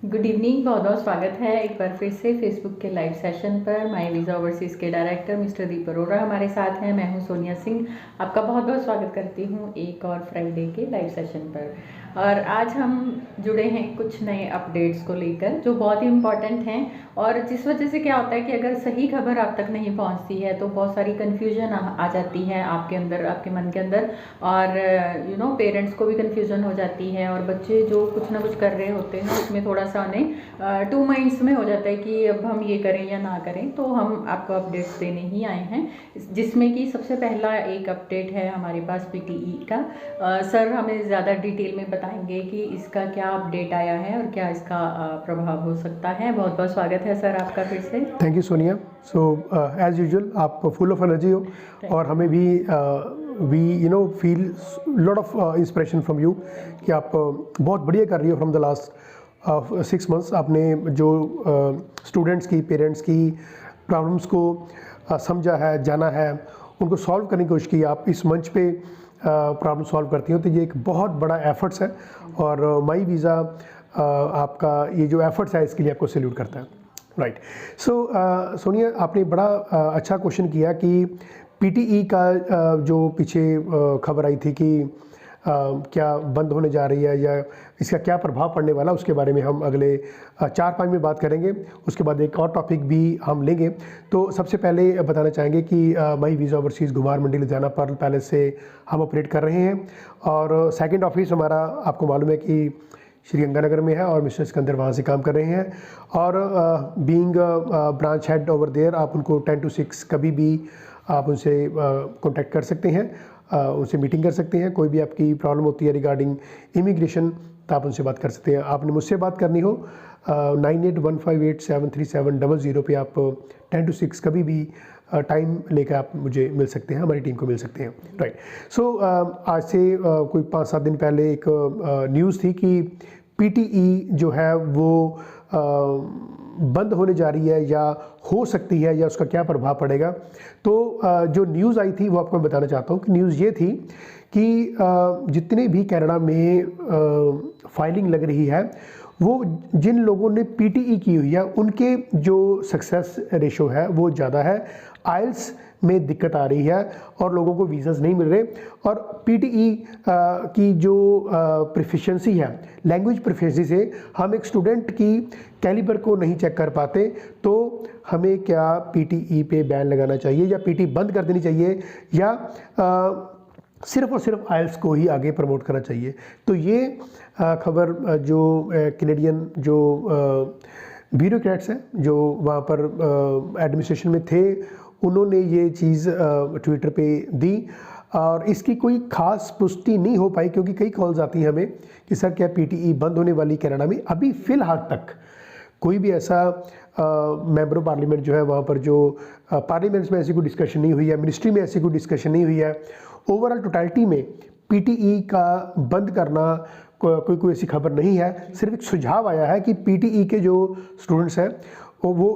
Good evening, बहुत बहुत स्वागत है एक बार फिर से फेसबुक के लाइव सेशन पर। माई वीज़ा ओवरसीज़ के डायरेक्टर मिस्टर दीप अरोड़ा हमारे साथ हैं। मैं हूं सोनिया सिंह, आपका बहुत बहुत स्वागत करती हूं एक और फ्राइडे के लाइव सेशन पर। और आज हम जुड़े हैं कुछ नए अपडेट्स को लेकर जो बहुत ही इम्पॉर्टेंट हैं, और जिस वजह से क्या होता है कि अगर सही खबर आप तक नहीं पहुंचती है तो बहुत सारी कन्फ्यूजन आ जाती है आपके अंदर, आपके मन के अंदर, और पेरेंट्स को भी कन्फ्यूजन हो जाती है, और बच्चे जो कुछ ना कुछ कर रहे होते हैं उसमें थोड़ा सा उन्हें टू माइंड्स में हो जाता है कि अब हम ये करें या ना करें। तो हम आपको अपडेट्स देने ही आए हैं, जिसमें कि सबसे पहला एक अपडेट है हमारे पास पीटीई का। सर हमें ज़्यादा डिटेल में बताएंगे कि इसका क्या अपडेट आया है और क्या इसका प्रभाव हो सकता है। बहुत बहुत स्वागत है सर आपका फिर से। Thank you Sonia. So as usual आप फुल ऑफ एनर्जी हो, और हमें भी we feel lot of inspiration from you कि आप बहुत बढ़िया कर रही हो। फ्रॉम द लास्ट 6 मंथ्स आपने जो स्टूडेंट्स की, पेरेंट्स की प्रॉब्लम्स को समझा है, जाना है, उनको सॉल्व करने की कोशिश की। आप इस मंच पे प्रॉब्लम सॉल्व करती हो, तो ये एक बहुत बड़ा एफर्ट्स है, और माई वीज़ा आपका ये जो एफर्ट्स है इसके लिए आपको सैल्यूट करता है। राइट। सो सोनिया, आपने बड़ा अच्छा क्वेश्चन किया कि पीटीई का जो पीछे खबर आई थी कि क्या बंद होने जा रही है या इसका क्या प्रभाव पड़ने वाला, उसके बारे में हम अगले 4-5 में बात करेंगे। उसके बाद एक और टॉपिक भी हम लेंगे। तो सबसे पहले बताना चाहेंगे कि My Visa Overseas Ghumar Mandi Ludhiana Pearl Palace से हम ऑपरेट कर रहे हैं, और सेकंड ऑफिस हमारा आपको मालूम है कि श्री गंगानगर में है, और मिस्टर सिकंदर वहाँ से काम कर रहे हैं। और being branch head over there, आप उनको 10 to 6 कभी भी आप उनसे कांटेक्ट कर सकते हैं, उनसे मीटिंग कर सकते हैं। कोई भी आपकी प्रॉब्लम होती है रिगार्डिंग इमिग्रेशन तो आप उनसे बात कर सकते हैं। आपने मुझसे बात करनी हो 9815873700 पे आप 10 to 6 कभी भी टाइम लेकर आप मुझे मिल सकते हैं, हमारी टीम को मिल सकते हैं। राइट। सो आज से कोई 5-7 दिन पहले एक न्यूज़ थी कि पीटीई जो है वो बंद होने जा रही है या हो सकती है, या उसका क्या प्रभाव पड़ेगा। तो जो न्यूज़ आई थी वो आपको मैं बताना चाहता हूँ कि न्यूज़ ये थी कि जितने भी कनाडा में फाइलिंग लग रही है, वो जिन लोगों ने पीटीई की हुई है उनके जो सक्सेस रेशो है वो ज़्यादा है। आइल्स में दिक्कत आ रही है और लोगों को वीज़ाज़ नहीं मिल रहे, और पीटीई की जो प्रोफिशिएंसी है, लैंग्वेज प्रोफिशिएंसी से हम एक स्टूडेंट की कैलिबर को नहीं चेक कर पाते। तो हमें क्या पीटीई पे बैन लगाना चाहिए, या पीटी बंद कर देनी चाहिए, या सिर्फ और सिर्फ आइल्स को ही आगे प्रमोट करना चाहिए। तो ये खबर जो कैनेडियन जो ब्यूरोक्रेट्स हैं जो वहाँ पर एडमिनिस्ट्रेशन में थे, उन्होंने ये चीज़ ट्विटर पे दी, और इसकी कोई ख़ास पुष्टि नहीं हो पाई, क्योंकि कई कॉल्स आती हैं हमें कि सर क्या पीटीई बंद होने वाली कनाडा में। अभी फ़िलहाल तक कोई भी ऐसा मेंबर ऑफ पार्लियामेंट जो है वहाँ पर, जो पार्लियामेंट्स में ऐसी कोई डिस्कशन नहीं हुई है, मिनिस्ट्री में ऐसी कोई डिस्कशन नहीं हुई है। ओवरऑल टोटलिटी में पीटीई का बंद करना कोई ऐसी खबर नहीं है। सिर्फ एक सुझाव आया है कि पीटीई के जो स्टूडेंट्स हैं वो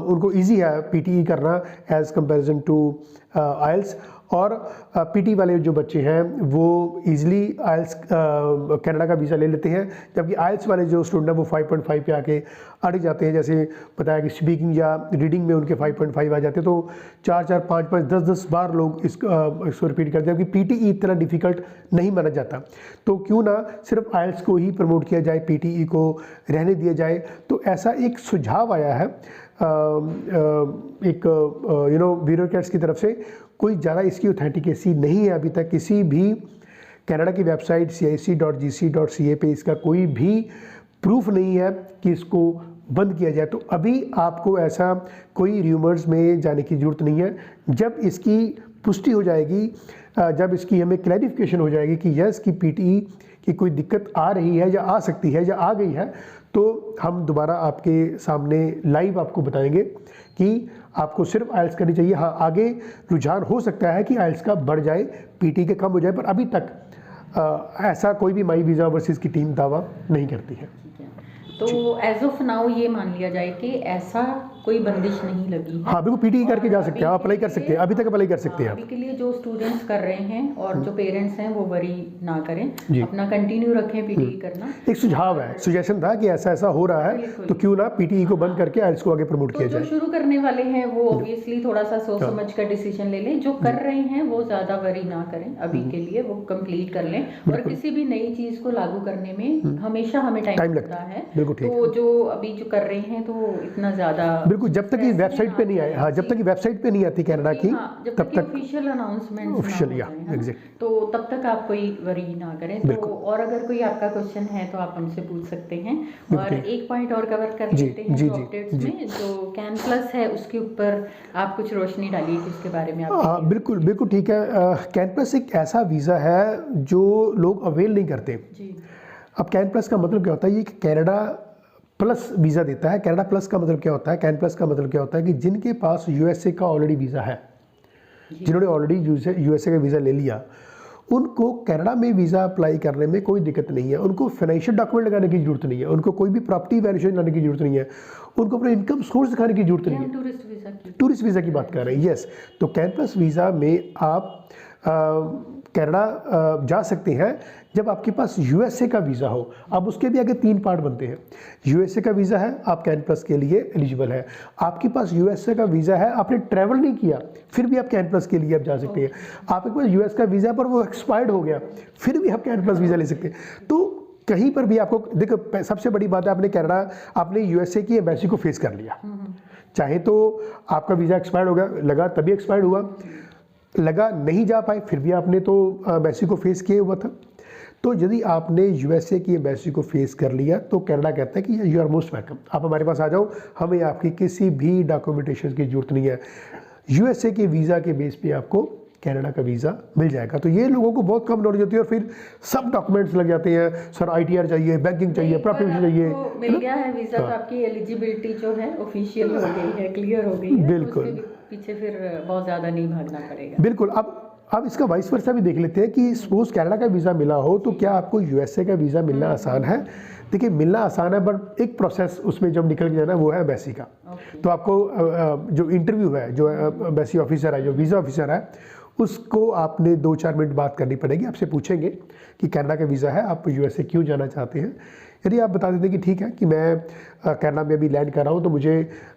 उनको ईजी है पीटीई करना एज़ कंपैरिजन टू आइल्स, और पीटी वाले जो बच्चे हैं वो ईज़िली आइल्स कनाडा का वीज़ा ले लेते हैं, जबकि आइल्स वाले जो स्टूडेंट हैं वो 5.5 पे आके अड़ जाते हैं। जैसे बताया कि स्पीकिंग या रीडिंग में उनके 5.5 आ जाते हैं, तो 4-4, 5-5, 10-10 बार लोग इसको रिपीट करते हैं, जबकि पीटीई इतना डिफ़िकल्ट नहीं माना जाता। तो क्यों ना सिर्फ आइल्स को ही प्रमोट किया जाए, पीटीई को रहने दिया जाए। तो ऐसा एक सुझाव आया है एक ब्यूरोक्रेट्स की तरफ से। कोई ज़्यादा इसकी ऑथेंटिकेसी नहीं है अभी तक। किसी भी कनाडा की वेबसाइट cic.gc.ca पे इसका कोई भी प्रूफ नहीं है कि इसको बंद किया जाए। तो अभी आपको ऐसा कोई र्यूमर्स में जाने की ज़रूरत नहीं है। जब इसकी पुष्टि हो जाएगी, जब इसकी हमें क्लैरिफिकेशन हो जाएगी कि यस की पीटीई की कोई दिक्कत आ रही है या आ सकती है या आ गई है, तो हम दोबारा आपके सामने लाइव आपको बताएंगे कि आपको सिर्फ आइल्स करनी चाहिए। हाँ, आगे रुझान हो सकता है कि आइल्स का बढ़ जाए, पीटी के कम हो जाए, पर अभी तक ऐसा कोई भी माई वीज़ा ओवरसीज़ की टीम दावा नहीं करती है। तो एज ऑफ नाउ ये मान लिया जाए कि ऐसा कोई बंदिश नहीं लगी है। हाँ बिल्कुल, पीटी करके जा सकते हैं, आप अप्लाई कर सकते हैं, अभी तक अप्लाई कर सकते हैं आप। अभी के लिए जो स्टूडेंट्स कर रहे हैं और जो पेरेंट्स हैं वो वरी ना करें, अपना कंटिन्यू रखें पीटी करना। एक सुझाव है, सुजेशन था कि ऐसा ऐसा हो रहा है तो क्यों ना पीटी को बंद करके आइल्स को आगे प्रमोट किया जाए। जो शुरू करने वाले हैं वो ऑब्वियसली थोड़ा सा सोच समझ कर डिसीजन ले लें, जो कर रहे हैं वो ज़्यादा वरी ना करें, अभी के लिए वो कंप्लीट कर लें। और किसी भी नई चीज़ को लागू करने में हमेशा हमें टाइम लगता है, तो जो अभी जो कर रहे हैं तो इतना ज़्यादा बिल्कुल, जब तक ये वेबसाइट पे नहीं आए, हाँ जब तक ये वेबसाइट पे नहीं आती कनाडा की, तब तक ऑफिशियल अनाउंसमेंट तो तब तक आप कोई वरी ना करें। तो और अगर कोई आपका क्वेश्चन है तो आप हमसे पूछ सकते हैं। और एक पॉइंट और कवर कर लेते हैं जो अपडेट्स में, जो कैन प्लस है उसके ऊपर आप कुछ रोशनी डालिए कि उसके बारे में आप। बिल्कुल बिल्कुल ठीक है। कैन प्लस एक ऐसा वीज़ा है जो लोग अवेल नहीं करते जी। अब कैन प्लस का मतलब क्या होता है, ये कनाडा प्लस वीज़ा देता है। कनाडा प्लस का मतलब क्या होता है, कैन प्लस का मतलब क्या होता है कि जिनके पास यूएसए का ऑलरेडी वीज़ा है, जिन्होंने ऑलरेडी यूएसए का वीज़ा ले लिया, उनको कनाडा में वीज़ा अप्लाई करने में कोई दिक्कत नहीं है। उनको फाइनेंशियल डॉक्यूमेंट लगाने की जरूरत नहीं है, उनको कोई भी प्रॉपर्टी वैल्यूएशन लाने की जरूरत नहीं है, उनको अपना इनकम सोर्स दिखाने की जरूरत नहीं है। टूरिस्ट वीज़ा की बात कर रहे हैं, यस। तो कैन प्लस वीज़ा में आप कनाडा जा सकते हैं जब आपके पास यूएसए का वीज़ा हो। अब उसके भी आगे 3 पार्ट बनते हैं। यूएसए का वीज़ा है, आप कैन प्लस के लिए एलिजिबल है। आपके पास यूएसए का वीज़ा है, आपने ट्रैवल नहीं किया, फिर भी आप कैन प्लस के लिए आप जा सकते हैं। आपके पास यूएस का वीज़ा पर वो एक्सपायर्ड हो गया, फिर भी आप कैन प्लस वीज़ा ले सकते हैं। तो कहीं पर भी आपको देखो, सबसे बड़ी बात है आपने कनाडा, आपने यूएसए की एम्बेसी को फेस कर लिया। चाहे तो आपका वीज़ा एक्सपायर्ड हो गया, लगा तभी एक्सपायर्ड हुआ, लगा नहीं जा पाए फिर भी आपने तो एम्बेसी को फेस किया हुआ था। तो यदि आपने यूएसए की एम्बेसी को फेस कर लिया तो कनाडा कहता है कि यू आर मोस्ट वेलकम, आप हमारे पास आ जाओ, हमें आपकी किसी भी डॉक्यूमेंटेशन की जरूरत नहीं है। यूएसए के वीज़ा के बेस पे आपको कनाडा का वीज़ा मिल जाएगा। तो ये लोगों को बहुत कम नॉलेज होती है और फिर सब डॉक्यूमेंट्स लग जाते हैं, सर आईटीआर चाहिए, बैंकिंग चाहिए, प्रॉपर्टी चाहिए। मिल गया है वीज़ा तो आपकी एलिजिबिलिटी जो है ऑफिशियल हो गई है, क्लियर हो गई है। बिल्कुल, पीछे फिर बहुत ज़्यादा नहीं भागना पड़ेगा। बिल्कुल। अब इसका वाइस वर्सा भी देख लेते हैं कि सपोज कनाडा का वीज़ा मिला हो तो क्या आपको यूएसए का वीज़ा मिलना आसान है? देखिए मिलना आसान है, बट एक प्रोसेस उसमें जब निकल के जाना वो है एम्बेसी का। तो आपको जो इंटरव्यू है, जो एम्बेसी ऑफिसर है, जो वीज़ा ऑफिसर है, उसको आपने 2-4 मिनट बात करनी पड़ेगी। आपसे पूछेंगे कि कनाडा का वीज़ा है, आप यूएसए क्यों जाना चाहते हैं। यदि आप बता देते कि ठीक है कि मैं कनाडा में अभी लैंड कर रहा हूँ तो मुझे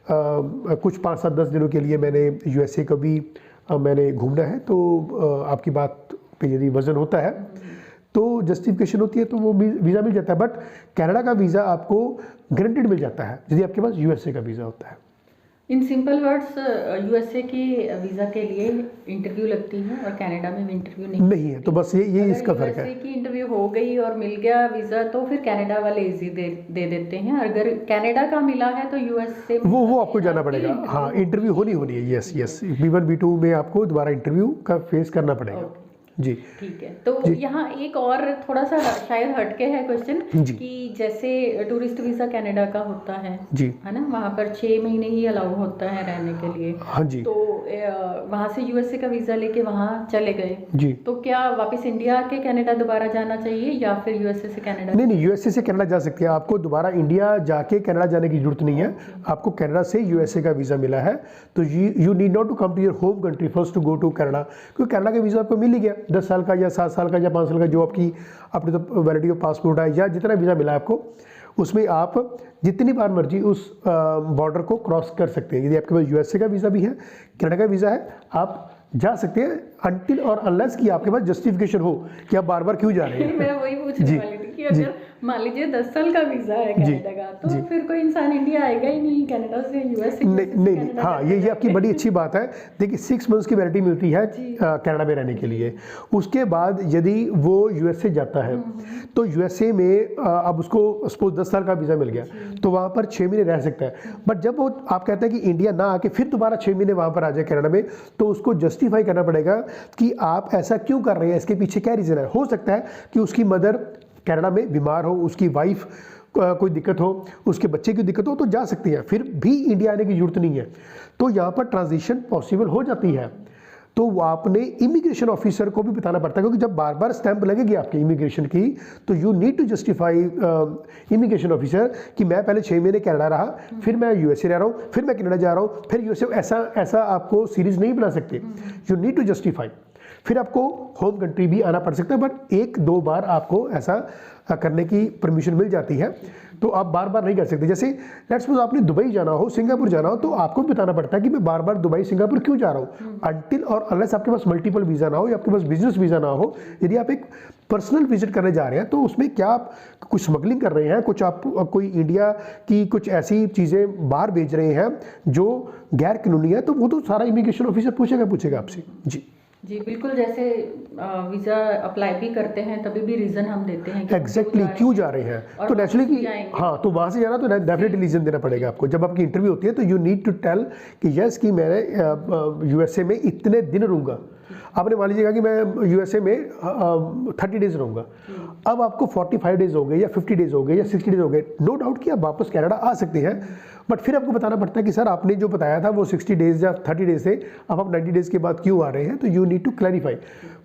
कुछ 5-7-10 दिनों के लिए मैंने यूएसए को भी मैंने घूमना है, तो आपकी बात पे यदि वज़न होता है तो जस्टिफिकेशन होती है तो वो वीज़ा मिल जाता है। बट कनाडा का वीज़ा आपको गारंटेड मिल जाता है यदि आपके पास यूएसए का वीज़ा होता है। इन सिंपल वर्ड्स, यूएसए के वीज़ा के लिए इंटरव्यू लगती है और कनाडा में इंटरव्यू नहीं है। तो बस ये इसका फ़र्क है। यूएसए की इंटरव्यू हो गई और मिल गया वीज़ा तो फिर कनाडा वाले इजी दे देते हैं। अगर कनाडा का मिला है तो यूएसए वो आपको जाना पड़ेगा। हाँ, इंटरव्यू होनी है। यस, B1 B2 में आपको दोबारा इंटरव्यू का फेस करना पड़ेगा जी। ठीक है। तो यहाँ एक और थोड़ा सा शायद हटके है क्वेश्चन कि जैसे टूरिस्ट वीज़ा कनाडा का होता है जी, है ना, वहाँ पर 6 महीने ही अलाउ होता है रहने के लिए। हाँ जी। तो वहाँ से यूएसए का वीज़ा लेके वहाँ चले गए जी, तो क्या वापस इंडिया के कनाडा दोबारा जाना चाहिए या फिर यूएसए से कनाडा? नहीं, यूएसए से कनाडा जा सकते हैं। आपको दोबारा इंडिया जाके कनाडा जाने की जरूरत नहीं है। आपको कनाडा से यूएसए का वीज़ा मिला है तो you need not to come to your home country first to go to Canada, क्योंकि कनाडा का वीज़ा आपको मिल ही गया। 10 साल का या 7 साल का या 5 साल का जो आपकी अपनी तो वैलिडिटी ऑफ पासपोर्ट है या जितना वीज़ा मिला आपको, उसमें आप जितनी बार मर्जी उस बॉर्डर को क्रॉस कर सकते हैं। यदि आपके पास यूएसए का वीज़ा भी है, कनाडा का वीज़ा है, आप जा सकते हैं अनटिल और अनलेस कि आपके पास जस्टिफिकेशन हो कि आप बार बार क्यों जा रहे हैं। मैं वही पूछने वाली थी कि अगर मान लीजिए 10 साल का वीज़ा है कनाडा का तो फिर कोई इंसान इंडिया आएगा ही नहीं, कनाडा से यूएस नहीं। हाँ, ये आपकी बड़ी अच्छी बात है। देखिए 6 मंथ्स की वैलिडिटी मिलती है कनाडा में रहने के लिए। उसके बाद यदि वो यूएसए जाता है तो यूएसए में अब उसको सपोज 10 साल का वीज़ा मिल गया तो वहाँ पर 6 महीने रह सकता है। बट जब वो आप कहते हैं कि इंडिया ना आके फिर दोबारा 6 महीने वहाँ पर आ जाए कनाडा में, तो उसको जस्टिफाई करना पड़ेगा कि आप ऐसा क्यों कर रहे हैं, इसके पीछे क्या रीज़न है। हो सकता है कि उसकी मदर कनाडा में बीमार हो, उसकी वाइफ कोई दिक्कत हो, उसके बच्चे की दिक्कत हो, तो जा सकती है, फिर भी इंडिया आने की जरूरत नहीं है। तो यहाँ पर ट्रांजिशन पॉसिबल हो जाती है। तो वो आपने इमिग्रेशन ऑफिसर को भी बताना पड़ता है, क्योंकि जब बार बार स्टैंप लगेगी आपके इमिग्रेशन की, तो you need to justify immigration officer कि मैं पहले 6 महीने कनाडा रहा, फिर मैं यूएसए रह रहा हूँ, फिर मैं कनाडा जा रहा हूँ, फिर यूएसए। ऐसा आपको सीरीज नहीं बना सकते, यू नीड टू जस्टिफाई। फिर आपको होम कंट्री भी आना पड़ सकता है, बट 1-2 बार आपको ऐसा करने की परमिशन मिल जाती है, तो आप बार बार नहीं कर सकते। जैसे लेट्स सपोज आपने दुबई जाना हो, सिंगापुर जाना हो, तो आपको भी बताना पड़ता है कि मैं बार बार दुबई सिंगापुर क्यों जा रहा हूँ, अनटिल और अनलेस आपके पास मल्टीपल वीज़ा ना हो या आपके पास बिजनेस वीज़ा ना हो। यदि आप एक पर्सनल विजिट करने जा रहे हैं, तो उसमें क्या आप कुछ स्मगलिंग कर रहे हैं, कुछ आप कोई इंडिया की कुछ ऐसी चीज़ें बाहर भेज रहे हैं जो गैर कानूनी है, तो वो तो सारा इमिग्रेशन ऑफिसर पूछेगा आपसे। जी बिल्कुल, जैसे वीज़ा अप्लाई भी करते हैं तभी भी रीज़न हम देते हैं कि एग्जैक्टली क्यों जा रहे हैं, तो नेचुरली कि हाँ, तो वहाँ से जाना तो डेफिनेटली रीज़न देना पड़ेगा आपको। जब आपकी इंटरव्यू होती है तो यू नीड टू टेल कि यस कि मैं यूएसए में इतने दिन रहूँगा। आपने मान लीजिएगा कि मैं यूएसए में 30 डेज रहूँगा, अब आपको 45 डेज हो गए या 50 डेज हो गए या 60 डेज हो गए, नो डाउट कि आप वापस कनाडा आ सकते हैं, बट फिर आपको बताना पड़ता है कि सर आपने जो बताया था वो 60 डेज या 30 डेज थे, अब आप 90 डेज के बाद क्यों आ रहे हैं, तो यू नीड टू क्लैरिफाई।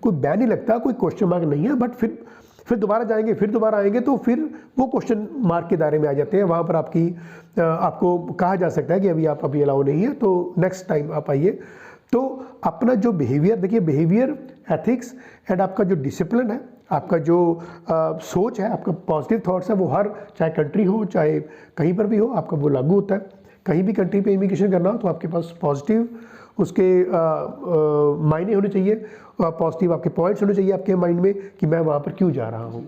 कोई बैन नहीं लगता, कोई क्वेश्चन मार्क नहीं है, बट फिर दोबारा जाएंगे, फिर दोबारा आएंगे, तो फिर वो क्वेश्चन मार्क के दायरे में आ जाते हैं। वहाँ पर आपको कहा जा सकता है कि अभी अलाउ नहीं है, तो नेक्स्ट टाइम आप आइए। तो अपना जो बिहेवियर देखिए, बिहेवियर, एथिक्स एंड आपका जो डिसिप्लिन है, आपका जो सोच है, आपका पॉजिटिव थॉट्स है, वो हर चाहे कंट्री हो चाहे कहीं पर भी हो, आपका वो लागू होता है। कहीं भी कंट्री पे इमिग्रेशन करना हो तो आपके पास पॉजिटिव उसके मायने होने चाहिए, पॉजिटिव आपके पॉइंट्स होने चाहिए आपके माइंड में कि मैं वहाँ पर क्यों जा रहा हूँ।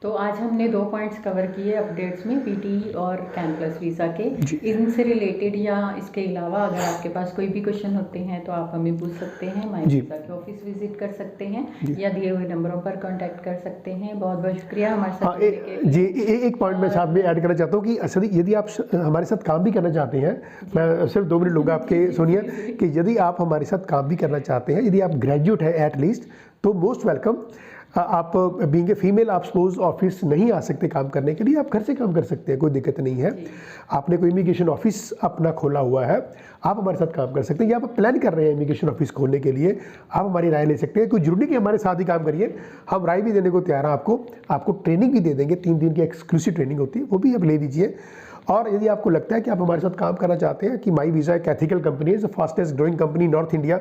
तो आज हमने 2 पॉइंट्स कवर किए अपडेट्स में, पीटी और कैम प्लस वीज़ा के। इनसे रिलेटेड या इसके अलावा अगर आपके पास कोई भी क्वेश्चन होते हैं तो आप हमें पूछ सकते हैं, माई वीज़ा के ऑफिस विजिट कर सकते हैं या दिए हुए नंबरों पर कांटेक्ट कर सकते हैं। बहुत बहुत शुक्रिया हमारे साथ। जी, एक पॉइंट मैं साथ में ऐड करना चाहता हूँ कि असल यदि आप हमारे साथ काम भी करना चाहते हैं, मैं सिर्फ 2 मिनट लूँगा आपके, सुनिए कि यदि आप हमारे साथ काम भी करना चाहते हैं, यदि आप ग्रेजुएट है एटलीस्ट, तो मोस्ट वेलकम। आप बीइंग ए फीमेल आप सपोज ऑफिस नहीं आ सकते काम करने के लिए, आप घर से काम कर सकते हैं, कोई दिक्कत नहीं है। आपने कोई इमिग्रेशन ऑफिस अपना खोला हुआ है, आप हमारे साथ काम कर सकते हैं, या आप प्लान कर रहे हैं इमिग्रेशन ऑफिस खोलने के लिए, आप हमारी राय ले सकते हैं। कोई जरूरी कि हमारे साथ ही काम करिए, हम राय भी देने को तैयार हैं, आपको ट्रेनिंग भी दे देंगे, 3 दिन की एक्सक्लूसिव ट्रेनिंग होती है, वो भी आप ले लीजिए। और यदि आपको लगता है कि आप हमारे साथ काम करना चाहते हैं कि माई वीज़ा एक एथिकल कंपनी है, fastest growing company north India,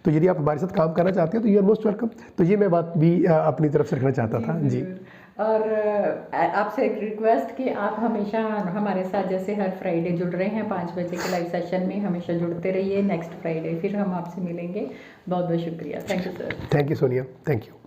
तो यदि आप हमारे साथ काम करना चाहते हैं तो यू आर मोस्ट वेलकम। तो ये मैं बात भी अपनी तरफ से रखना चाहता था। जी, और आपसे एक रिक्वेस्ट कि आप हमेशा हमारे साथ जैसे हर फ्राइडे जुड़ रहे हैं 5 बजे के लाइव सेशन में, हमेशा जुड़ते रहिए। नेक्स्ट फ्राइडे फिर हम आपसे मिलेंगे। बहुत बहुत शुक्रिया। Thank you sir. Thank you Sonia, thank you.